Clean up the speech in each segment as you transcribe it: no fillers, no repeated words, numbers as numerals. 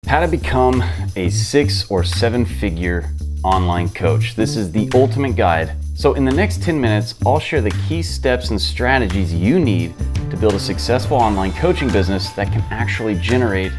How to become a 6 or 7 figure online coach. This is the ultimate guide. So in the next 10 minutes, I'll share the key steps and strategies you need to build a successful online coaching business that can actually generate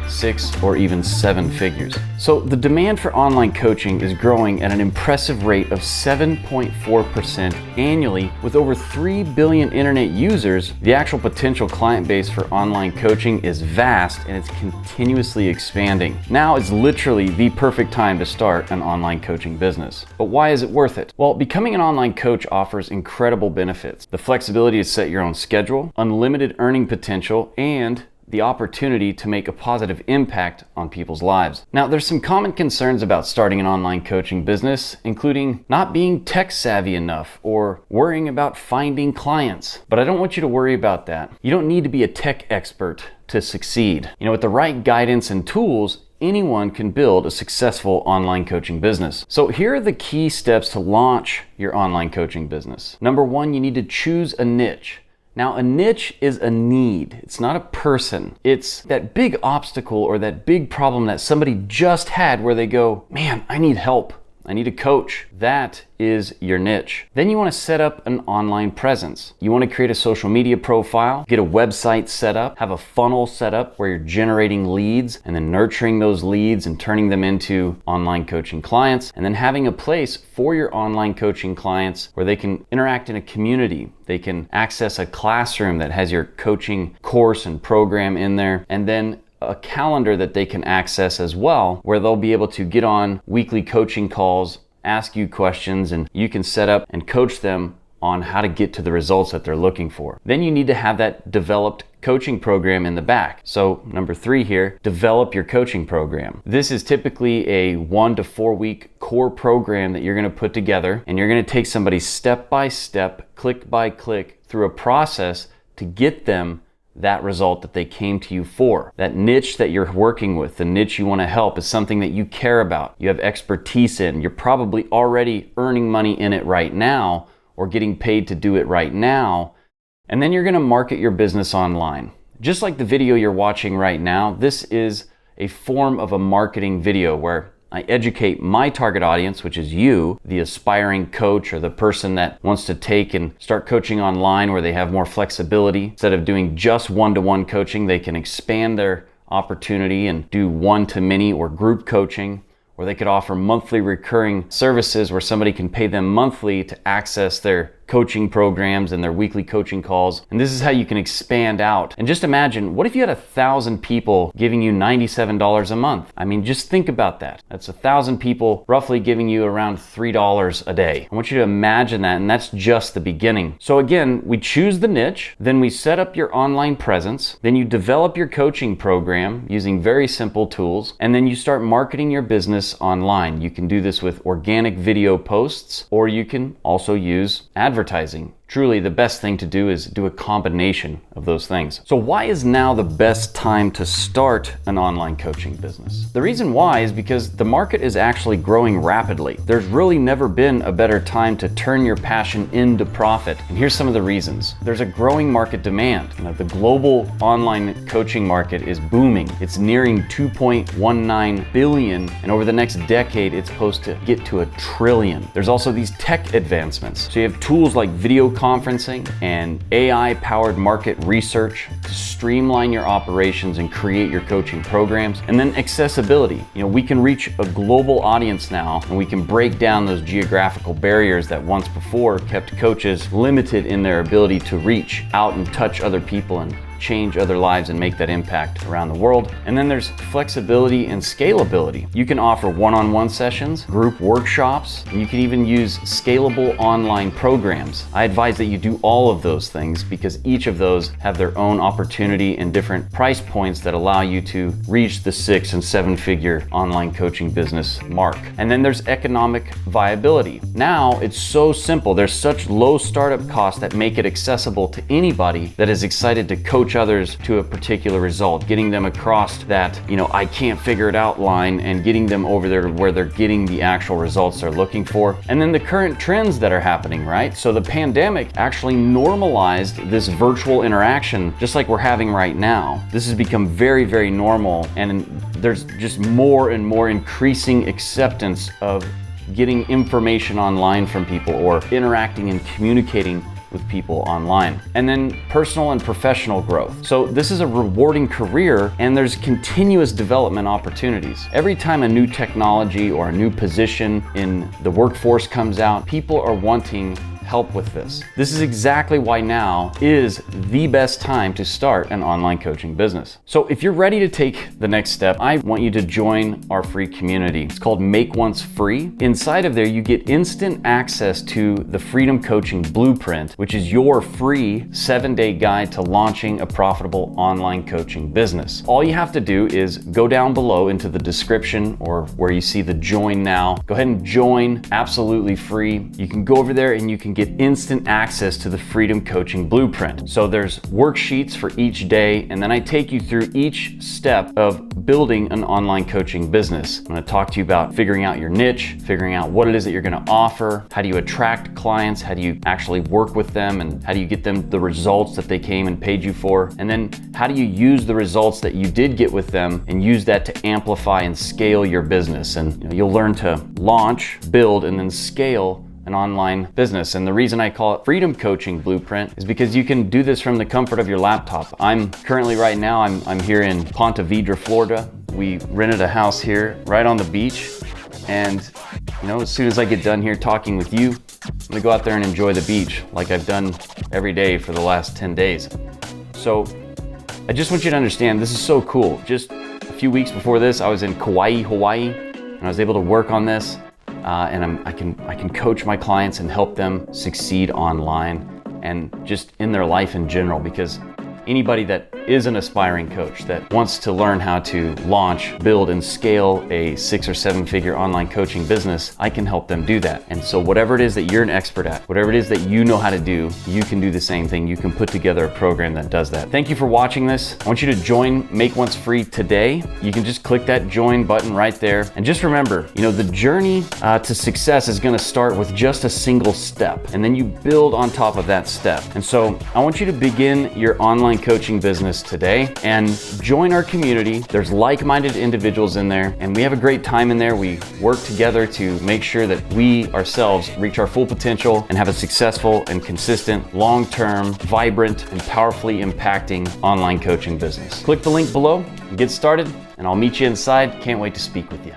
6 or even 7 figures. So the demand for online coaching is growing at an impressive rate of 7.4% annually. With over 3 billion internet users, the actual potential client base for online coaching is vast and it's continuously expanding. Now is literally the perfect time to start an online coaching business. But why is it worth it? Well, becoming an online coach offers incredible benefits. The flexibility to set your own schedule, unlimited earning potential, and the opportunity to make a positive impact on people's lives. Now, there's some common concerns about starting an online coaching business, including not being tech savvy enough or worrying about finding clients. But I don't want you to worry about that. You don't need to be a tech expert to succeed. With the right guidance and tools, anyone can build a successful online coaching business. So here are the key steps to launch your online coaching business. Number 1, you need to choose a niche. Now, a niche is a need. It's not a person. It's that big obstacle or that big problem that somebody just had where they go, man, I need help. I need a coach. That is your niche. Then you want to set up an online presence. You want to create a social media profile, get a website set up, have a funnel set up where you're generating leads and then nurturing those leads and turning them into online coaching clients, and then having a place for your online coaching clients where they can interact in a community. They can access a classroom that has your coaching course and program in there, and then a calendar that they can access as well, where they'll be able to get on weekly coaching calls, ask you questions, and you can set up and coach them on how to get to the results that they're looking for. Then you need to have that developed coaching program in the back. So number 3 here, develop your coaching program. This is typically a 1 to 4 week core program that you're going to put together, and you're going to take somebody step by step, click by click through a process to get them that result that they came to you for. That niche that you're working with, the niche you want to help, is something that you care about, you have expertise in, you're probably already earning money in it right now or getting paid to do it right now. And then you're going to market your business online. Just like the video you're watching right now, this is a form of a marketing video where I educate my target audience, which is you, the aspiring coach or the person that wants to take and start coaching online where they have more flexibility. Instead of doing just one-to-one coaching, they can expand their opportunity and do one-to-many or group coaching, or they could offer monthly recurring services where somebody can pay them monthly to access their coaching programs and their weekly coaching calls. And this is how you can expand out. And just imagine, what if you had 1,000 people giving you $97 a month? I mean, just think about that. That's 1,000 people roughly giving you around $3 a day. I want you to imagine that, and that's just the beginning. So again, we choose the niche, then we set up your online presence, then you develop your coaching program using very simple tools, and then you start marketing your business online. You can do this with organic video posts, or you can also use advertising. Truly, the best thing to do is do a combination of those things. So why is now the best time to start an online coaching business? The reason why is because the market is actually growing rapidly. There's really never been a better time to turn your passion into profit. And here's some of the reasons. There's a growing market demand. The global online coaching market is booming. It's nearing 2.19 billion, and over the next decade, it's supposed to get to 1 trillion. There's also these tech advancements. So you have tools like video conferencing and AI-powered market research to streamline your operations and create your coaching programs. And then accessibility. We can reach a global audience now, and we can break down those geographical barriers that once before kept coaches limited in their ability to reach out and touch other people and change other lives and make that impact around the world. And then there's flexibility and scalability. You can offer one-on-one sessions, group workshops, and you can even use scalable online programs. I advise that you do all of those things because each of those have their own opportunity and different price points that allow you to reach the 6 and 7 figure online coaching business mark. And then there's economic viability. Now it's so simple. There's such low startup costs that make it accessible to anybody that is excited to coach coach others to a particular result, getting them across that, I can't figure it out line, and getting them over there to where they're getting the actual results they're looking for. And then the current trends that are happening, right? So the pandemic actually normalized this virtual interaction, just like we're having right now. This has become very, very normal, and there's just more and more increasing acceptance of getting information online from people or interacting and communicating with people online. And then personal and professional growth. So this is a rewarding career, and there's continuous development opportunities. Every time a new technology or a new position in the workforce comes out, people are wanting help with this. This is exactly why now is the best time to start an online coaching business. So if you're ready to take the next step, I want you to join our free community. It's called Make Once Free. Inside of there, you get instant access to the Freedom Coaching Blueprint, which is your free 7-day guide to launching a profitable online coaching business. All you have to do is go down below into the description or where you see the join now. Go ahead and join, absolutely free. You can go over there and you can get instant access to the Freedom Coaching Blueprint. So there's worksheets for each day, and then I take you through each step of building an online coaching business. I'm going to talk to you about figuring out your niche, figuring out what it is that you're going to offer, how do you attract clients, how do you actually work with them, and how do you get them the results that they came and paid you for, and then how do you use the results that you did get with them and use that to amplify and scale your business. And you'll learn to launch, build, and then scale an online business. And the reason I call it Freedom Coaching Blueprint is because you can do this from the comfort of your laptop. I'm currently right now, I'm here in Ponte Vedra, Florida. We rented a house here right on the beach. And as soon as I get done here talking with you, I'm gonna go out there and enjoy the beach like I've done every day for the last 10 days. So I just want you to understand, this is so cool. Just a few weeks before this, I was in Kauai, Hawaii, and I was able to work on this. And I can coach my clients and help them succeed online and just in their life in general, because anybody that is an aspiring coach that wants to learn how to launch, build, and scale a 6 or 7 figure online coaching business, I can help them do that. And so whatever it is that you're an expert at, whatever it is that you know how to do, you can do the same thing. You can put together a program that does that. Thank you for watching this. I want you to join Make Once Free today. You can just click that join button right there. And just remember, the journey to success is gonna start with just a single step, and then you build on top of that step. And so I want you to begin your online coaching business today and join our community. There's like-minded individuals in there, and we have a great time in there. We work together to make sure that we ourselves reach our full potential and have a successful and consistent, long-term, vibrant, and powerfully impacting online coaching business. Click the link below and get started, and I'll meet you inside. Can't wait to speak with you.